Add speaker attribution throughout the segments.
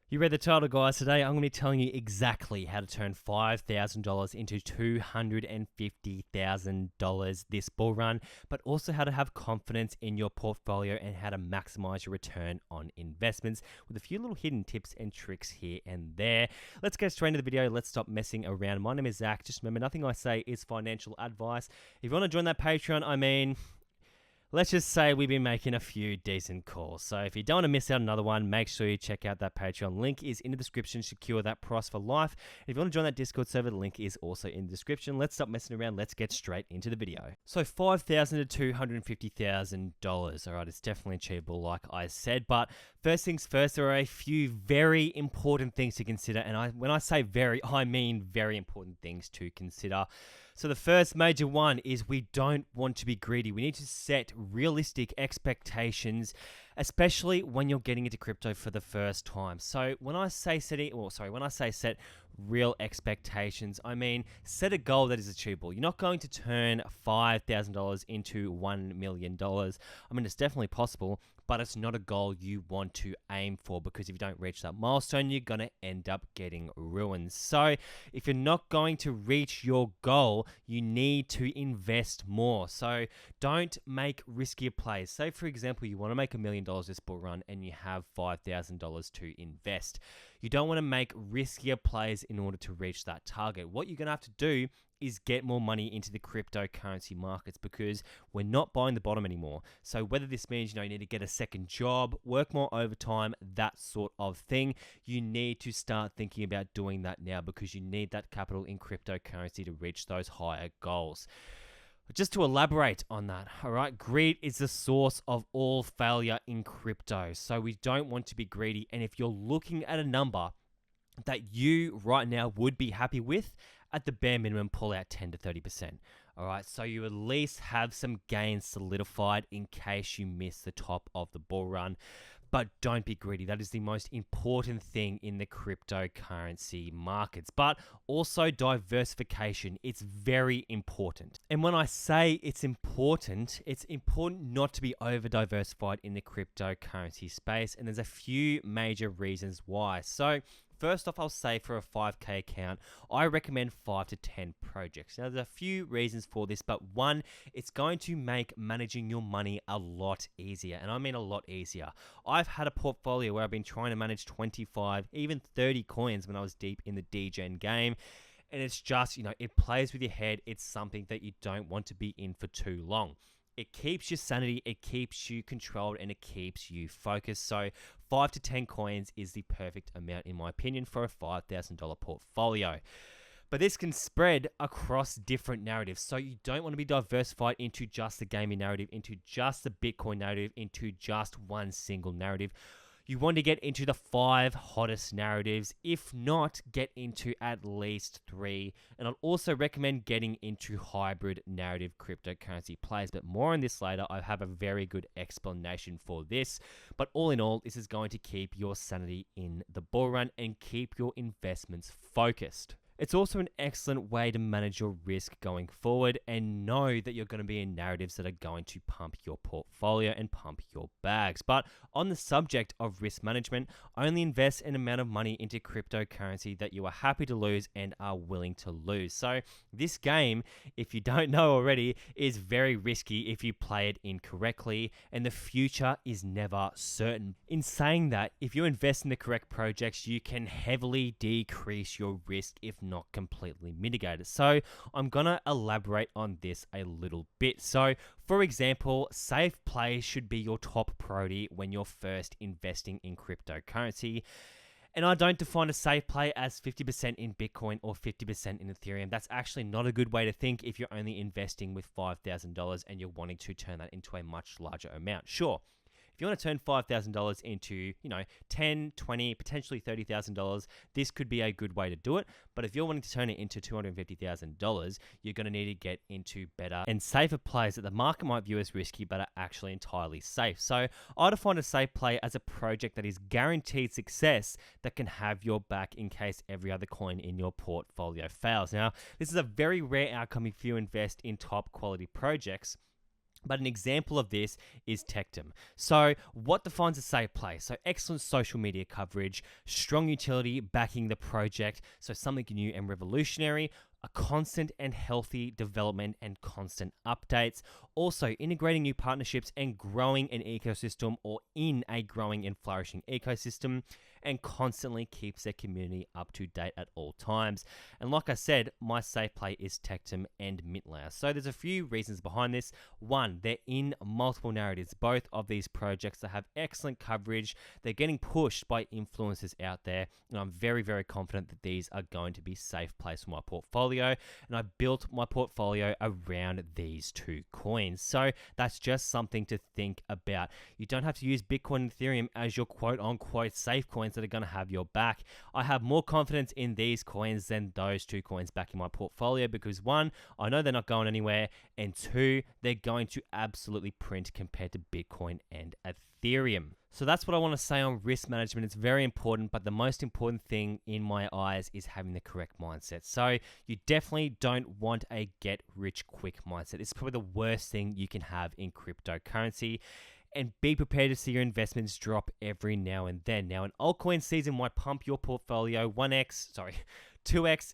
Speaker 1: You read the title, guys. Today I'm going to be telling you exactly how to turn $5,000 into $250,000 this bull run, but also how to have confidence in your portfolio and how to maximize your return on investments with a few little hidden tips and tricks here and there. Let's get straight into the video. Let's stop messing around. My name is Zach. Just remember, nothing I say is financial advice. If you want to join that Patreon, let's just say we've been making a few decent calls. So if you don't want to miss out another one, make sure you check out that Patreon. Link is in the description. Secure that price for life. If you want to join that Discord server, the link is also in the description. Let's stop messing around. Let's get straight into the video. So $5,000 to $250,000. All right, it's definitely achievable, like I said. But first things first, there are a few very important things to consider. And when I say very, I mean very important things to consider. So the first major one is we don't want to be greedy. We need to set realistic expectations, especially when you're getting into crypto for the first time. So when I say set real expectations, I mean set a goal that is achievable. You're not going to turn $5,000 into $1 million. I mean, it's definitely possible, but it's not a goal you want to aim for, because if you don't reach that milestone, you're going to end up getting ruined. So if you're not going to reach your goal, you need to invest more. So don't make riskier plays. Say, for example, you want to make $1 million this bull run and you have $5,000 to invest. You don't want to make riskier plays in order to reach that target. What you're going to have to do is get more money into the cryptocurrency markets, because we're not buying the bottom anymore. So whether this means, you need to get a second job, work more overtime, that sort of thing, you need to start thinking about doing that now, because you need that capital in cryptocurrency to reach those higher goals. Just to elaborate on that, all right, greed is the source of all failure in crypto. So we don't want to be greedy. And if you're looking at a number that you right now would be happy with, at the bare minimum, pull out 10 to 30%. All right, so you at least have some gains solidified in case you miss the top of the bull run. But don't be greedy. That is the most important thing in the cryptocurrency markets. But also diversification. It's very important. And when I say it's important not to be over diversified in the cryptocurrency space. And there's a few major reasons why. So first off, I'll say for a 5K account, I recommend 5 to 10 projects. Now, there's a few reasons for this, but one, it's going to make managing your money a lot easier. And I mean a lot easier. I've had a portfolio where I've been trying to manage 25, even 30 coins when I was deep in the DGen game. And it's just, it plays with your head. It's something that you don't want to be in for too long. It keeps your sanity, it keeps you controlled, and it keeps you focused. So 5 to 10 coins is the perfect amount, in my opinion, for a $5,000 portfolio. But this can spread across different narratives. So you don't want to be diversified into just the gaming narrative, into just the Bitcoin narrative, into just one single narrative. You want to get into the 5 hottest narratives. If not, get into at least 3. And I'll also recommend getting into hybrid narrative cryptocurrency plays. But more on this later. I have a very good explanation for this. But all in all, this is going to keep your sanity in the bull run and keep your investments focused. It's also an excellent way to manage your risk going forward and know that you're going to be in narratives that are going to pump your portfolio and pump your bags. But on the subject of risk management, only invest an amount of money into cryptocurrency that you are happy to lose and are willing to lose. So this game, if you don't know already, is very risky if you play it incorrectly, and the future is never certain. In saying that, if you invest in the correct projects, you can heavily decrease your risk, if not completely mitigated. So I'm gonna elaborate on this a little bit. So for example, safe play should be your top priority when you're first investing in cryptocurrency. And I don't define a safe play as 50% in Bitcoin or 50% in Ethereum. That's actually not a good way to think if you're only investing with $5,000 and you're wanting to turn that into a much larger amount. Sure, if you want to turn $5,000 into, 10, 20, potentially $30,000, this could be a good way to do it. But if you're wanting to turn it into $250,000, you're going to need to get into better and safer plays that the market might view as risky, but are actually entirely safe. So I define a safe play as a project that is guaranteed success that can have your back in case every other coin in your portfolio fails. Now, this is a very rare outcome if you invest in top quality projects. But an example of this is Tectum. So what defines a safe play? So excellent social media coverage, strong utility backing the project, so something new and revolutionary, a constant and healthy development and constant updates. Also integrating new partnerships and growing an ecosystem or in a growing and flourishing ecosystem, and constantly keeps their community up to date at all times. And like I said, my safe play is Tectum and Mintlayer. So there's a few reasons behind this. One, they're in multiple narratives. Both of these projects that have excellent coverage. They're getting pushed by influencers out there, and I'm very, very confident that these are going to be safe plays for my portfolio. And I built my portfolio around these two coins. So that's just something to think about. You don't have to use Bitcoin and Ethereum as your quote unquote safe coins that are going to have your back. I have more confidence in these coins than those two coins backing my portfolio because one, I know they're not going anywhere, and two, they're going to absolutely print compared to Bitcoin and Ethereum. So that's what I want to say on risk management. It's very important, but the most important thing in my eyes is having the correct mindset. So you definitely don't want a get rich quick mindset. It's probably the worst thing you can have in cryptocurrency. And be prepared to see your investments drop every now and then. Now, an altcoin season might pump your portfolio 2x, 3x,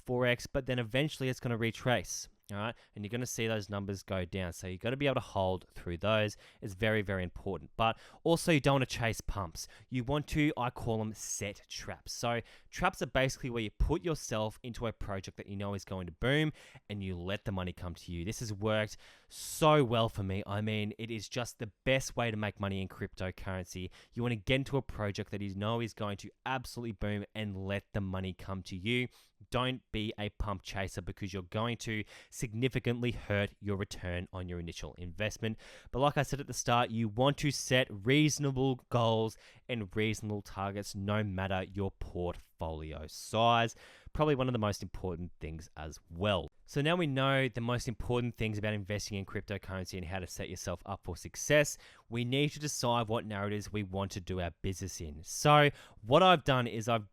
Speaker 1: 4x, but then eventually it's going to retrace. All right, and you're going to see those numbers go down. So you've got to be able to hold through those. It's very, very important. But also you don't want to chase pumps. You want to, I call them set traps. So traps are basically where you put yourself into a project that you know is going to boom and you let the money come to you. This has worked so well for me. I mean, it is just the best way to make money in cryptocurrency. You want to get into a project that you know is going to absolutely boom and let the money come to you. Don't be a pump chaser because you're going to significantly hurt your return on your initial investment. But like I said at the start, you want to set reasonable goals and reasonable targets no matter your portfolio size. Probably one of the most important things as well. So now we know the most important things about investing in cryptocurrency and how to set yourself up for success. We need to decide what narratives we want to do our business in. So what I've done is I've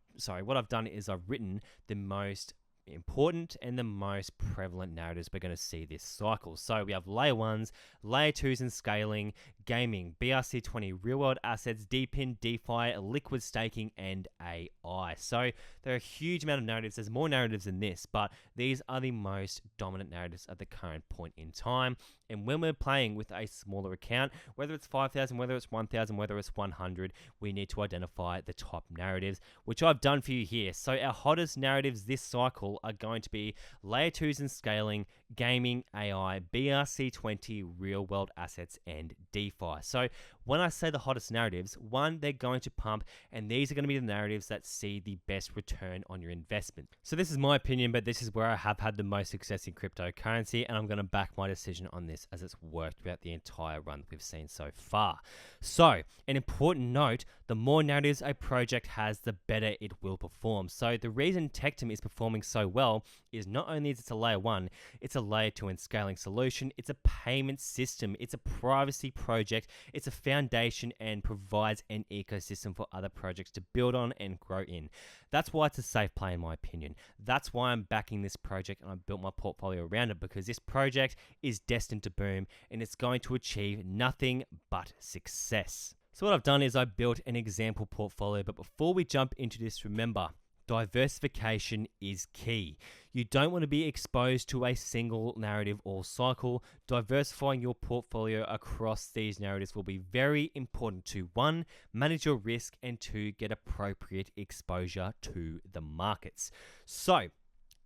Speaker 1: written the most important and the most prevalent narratives we're going to see this cycle. So we have layer ones, layer twos in scaling, gaming, BRC20, real world assets, DePIN, DeFi, liquid staking, and AI. So there are a huge amount of narratives. There's more narratives than this, but these are the most dominant narratives at the current point in time. And when we're playing with a smaller account, whether it's 5,000, whether it's 1,000, whether it's 100, we need to identify the top narratives, which I've done for you here. So our hottest narratives this cycle are going to be layer twos in scaling, gaming, AI, BRC20, real world assets, and DeFi. So when I say the hottest narratives, one, they're going to pump, and these are going to be the narratives that see the best return on your investment. So this is my opinion, but this is where I have had the most success in cryptocurrency, and I'm going to back my decision on this as it's worked throughout the entire run that we've seen so far. So an important note, the more narratives a project has, the better it will perform. So the reason Tectum is performing so well is not only is it a layer one, it's a layer two in scaling solution, it's a payment system, it's a privacy project, it's a foundation and provides an ecosystem for other projects to build on and grow in. That's why it's a safe play in my opinion. That's why I'm backing this project and I've built my portfolio around it, because this project is destined to boom and it's going to achieve nothing but success. So what I've done is I built an example portfolio, but before we jump into this, remember, diversification is key. You don't want to be exposed to a single narrative all cycle. Diversifying your portfolio across these narratives will be very important to, one, manage your risk, and two, get appropriate exposure to the markets. So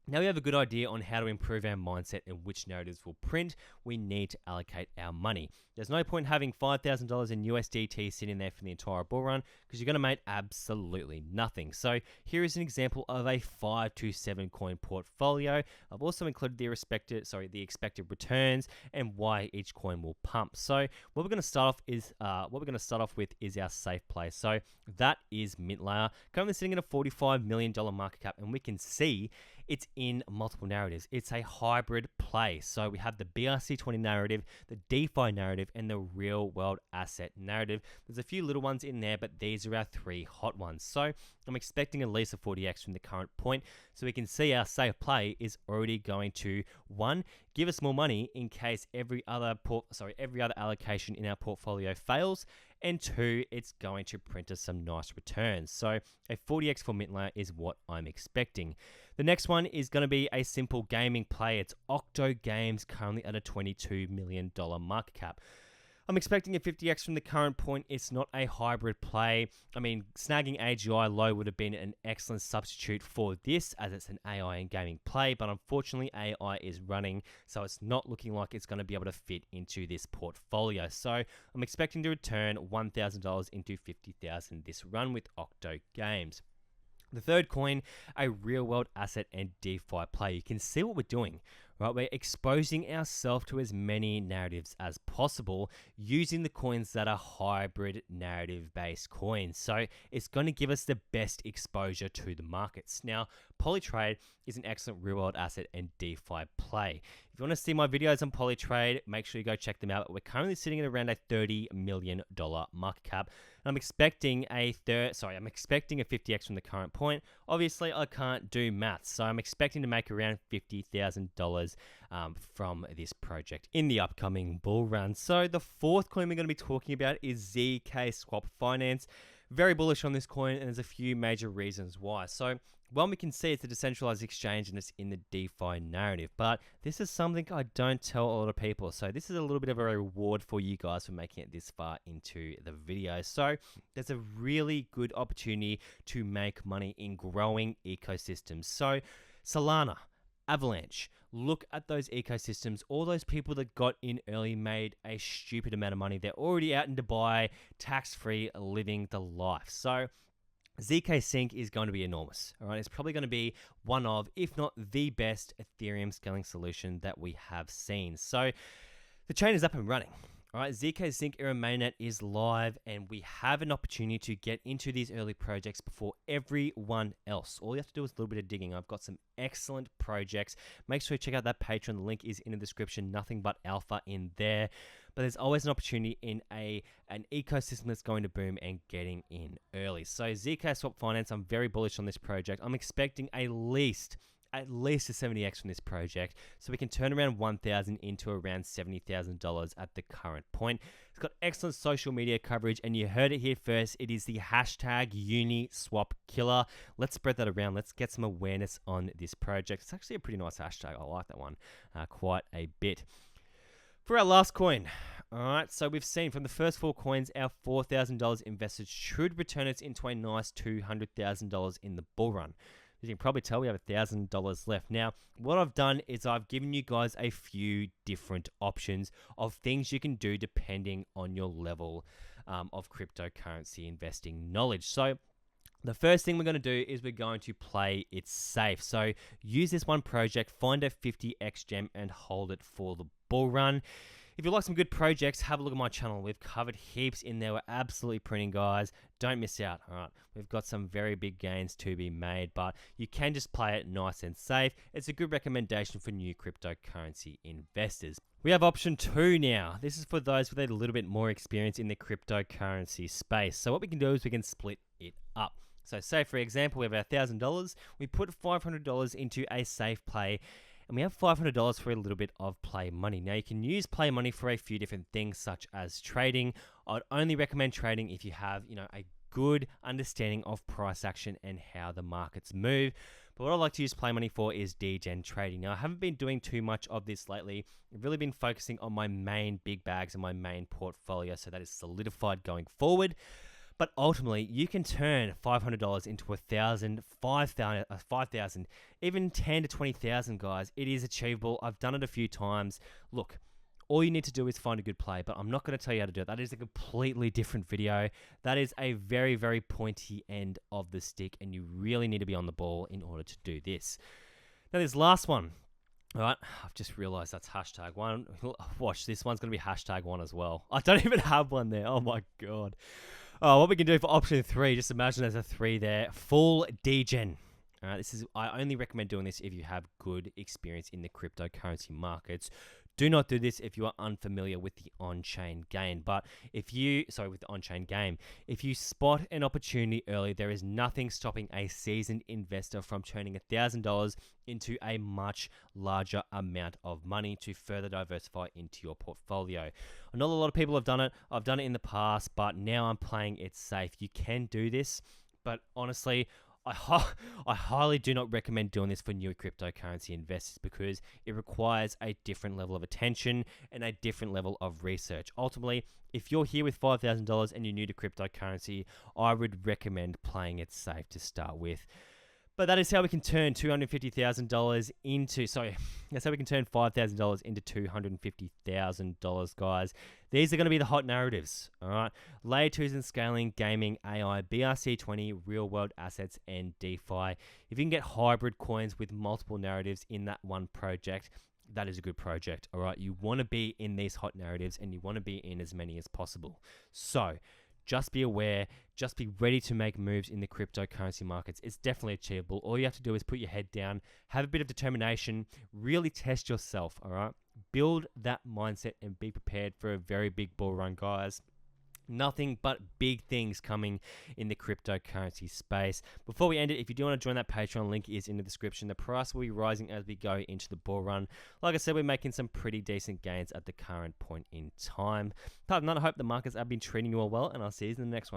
Speaker 1: now we have a good idea on how to improve our mindset and which narratives will print. We need to allocate our money. There's no point having $5,000 in USDT sitting there for the entire bull run because you're going to make absolutely nothing. So here is an example of a 5 to 7 coin portfolio. I've also included the expected returns and why each coin will pump. So what we're going to start off with is our safe play. So that is Mintlayer, currently sitting at a $45 million market cap, and we can see it's in multiple narratives. It's a hybrid play. So we have the BRC20 narrative, the DeFi narrative, and the real world asset narrative. There's a few little ones in there, but these are our three hot ones. So I'm expecting at least a 40x from the current point, so we can see our safe play is already going to, one, give us more money in case every other allocation in our portfolio fails, and two, it's going to print us some nice returns. So a 40x for Mintlayer is what I'm expecting. The next one is going to be a simple gaming play. It's Octo Games, currently at a $22 million market cap. I'm expecting a 50x from the current point. It's not a hybrid play. I mean, snagging AGI low would have been an excellent substitute for this, as it's an AI and gaming play, but unfortunately AI is running, so it's not looking like it's going to be able to fit into this portfolio. So I'm expecting to return $1,000 into $50,000 this run with Octo Games. The third coin, a real-world asset and DeFi play. You can see what we're doing, right? We're exposing ourselves to as many narratives as possible using the coins that are hybrid narrative-based coins. So it's going to give us the best exposure to the markets. Now, Polytrade is an excellent real-world asset and DeFi play. If you want to see my videos on Polytrade, make sure you go check them out. We're currently sitting at around a $30 million market cap. And I'm expecting a 50x from the current point. Obviously, I can't do maths, so I'm expecting to make around $50,000 from this project in the upcoming bull run. So the fourth coin we're going to be talking about is ZKSwap Finance. Very bullish on this coin, and there's a few major reasons why. So one, we can see it's a decentralized exchange and it's in the DeFi narrative, but this is something I don't tell a lot of people. So this is a little bit of a reward for you guys for making it this far into the video. So there's a really good opportunity to make money in growing ecosystems. So Solana, Avalanche, look at those ecosystems. All those people that got in early made a stupid amount of money. They're already out in Dubai, tax-free, living the life. So ZK Sync is going to be enormous. All right, it's probably going to be one of, if not the best Ethereum scaling solution that we have seen. So the chain is up and running. All right, ZK Sync Era mainnet is live, and we have an opportunity to get into these early projects before everyone else. All you have to do is a little bit of digging. I've got some excellent projects. Make sure you check out that Patreon. The link is in the description. Nothing but alpha in there. But there's always an opportunity in an ecosystem that's going to boom and getting in early. So ZKSwap Finance, I'm very bullish on this project. I'm expecting at least a 70x from this project, so we can turn around 1,000 into around $70,000 at the current point. It's got excellent social media coverage, and you heard it here first. It is the hashtag Uniswapkiller. Let's spread that around. Let's get some awareness on this project. It's actually a pretty nice hashtag. I like that one quite a bit. For our last coin, all right, so we've seen from the first four coins, our $4,000 invested should return us into a nice $200,000 in the bull run. As you can probably tell, we have $1,000 left. Now, what I've done is I've given you guys a few different options of things you can do depending on your level of cryptocurrency investing knowledge. So the first thing we're going to do is we're going to play it safe. So use this one project, find a 50x gem and hold it for the bull run. If you like some good projects, have a look at my channel. We've covered heaps in there. We're absolutely printing, guys. Don't miss out. All right, we've got some very big gains to be made, but you can just play it nice and safe. It's a good recommendation for new cryptocurrency investors. We have option 2 now. This is for those with a little bit more experience in the cryptocurrency space. So what we can do is we can split it up. So say, for example, we have our $1,000. We put $500 into a safe play, and we have $500 for a little bit of play money. Now, you can use play money for a few different things, such as trading. I'd only recommend trading if you have, a good understanding of price action and how the markets move. But what I like to use play money for is degen trading. Now, I haven't been doing too much of this lately. I've really been focusing on my main big bags and my main portfolio, so that is solidified going forward. But ultimately, you can turn $500 into $1,000, $5,000, even $10,000 to $20,000, guys. It is achievable. I've done it a few times. Look, all you need to do is find a good play, but I'm not going to tell you how to do it. That is a completely different video. That is a very, very pointy end of the stick, and you really need to be on the ball in order to do this. Now, this last one. All right, I've just realized that's hashtag 1. Watch, this one's going to be hashtag 1 as well. I don't even have one there. Oh, my God. Oh, what we can do for option 3, just imagine there's a 3 there. Full degen. All right, I only recommend doing this if you have good experience in the cryptocurrency markets. Do not do this if you are unfamiliar with the on-chain gain. But with the on-chain game, if you spot an opportunity early, there is nothing stopping a seasoned investor from turning $1,000 into a much larger amount of money to further diversify into your portfolio. I know a lot of people have done it. I've done it in the past, but now I'm playing it safe. You can do this, but honestly, I highly do not recommend doing this for new cryptocurrency investors because it requires a different level of attention and a different level of research. Ultimately, if you're here with $5,000 and you're new to cryptocurrency, I would recommend playing it safe to start with. But that is how we can turn $250,000 that's how we can turn $5,000 into $250,000, guys. These are going to be the hot narratives, all right? Layer 2s and scaling, gaming, AI, BRC20, real-world assets, and DeFi. If you can get hybrid coins with multiple narratives in that one project, that is a good project, all right? You want to be in these hot narratives, and you want to be in as many as possible. So just be aware, just be ready to make moves in the cryptocurrency markets. It's definitely achievable. All you have to do is put your head down, have a bit of determination, really test yourself, all right? Build that mindset and be prepared for a very big bull run, guys. Nothing but big things coming in the cryptocurrency space. Before we end it, if you do want to join that Patreon, link is in the description. The price will be rising as we go into the bull run. Like I said, we're making some pretty decent gains at the current point in time. Apart from that, I hope the markets have been treating you all well, and I'll see you in the next one.